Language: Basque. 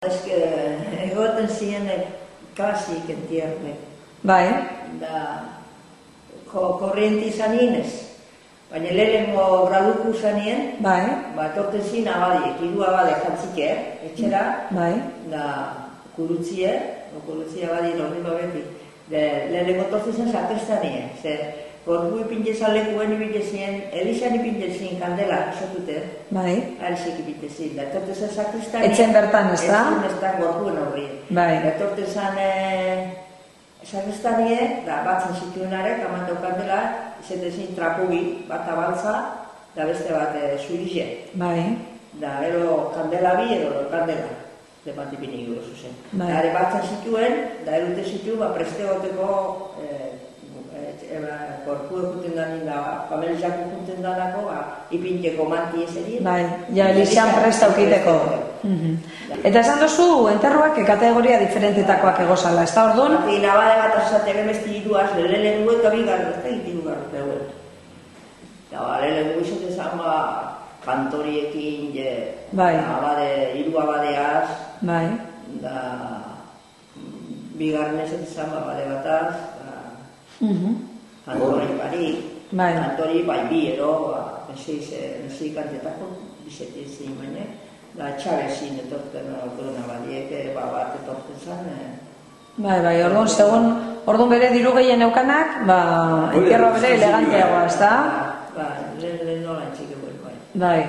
Egoten ziren klasik entierme. Bai. Da, korrienti izan inez. Baina lehenengo graduku zanien, etorten zin abadiek, 3 abade jantzike, etxera, da kurutzie abadi horri babeti. Lehenengo tortzen zen sakristanie, gorgu ipintzezan lekuen ipintzezien, elizan ipintzezien kandela esotute, alzik ipintzezien, da etorten zen sakristanie, etxen bertan, ez da? Etxen bertan gorguen horri. Etorten zen sakristanie, da batzen zituenarek, amanto kandela, izaten zin trapugi, bat abaltza, da beste bat zurize. Da ero kandela bi, ero kandela. Bat ipinik dugu zuzen. Da ere batzen zituen, da erute zituen, preste goteko korpu ekuten danin da, familizak ekuten danako, ipinteko manti ezeri. Ja, elizan presta ukiteko. Eta esan duzu, enterruak kategoria diferentetakoak egozala, ez da orduan? Nabade bat azate bemesti iruaz, lehen duek abigarra, ez da itiru garra. Da, lehen dugu izaten zan, kantoriekin, hiru abadeaz, da bigarren ez izan abade bataz, kantori barik, kantori bai bi ero, nesei kantetako, bizeti ezin baina, da txabezin etorten abadiek, bat etorten zan. Orduan, segun, orduan bere diru gehien eukanak, entierroa bere eleganteagoa, ez da? Lehen nola entzik egoen, Bai.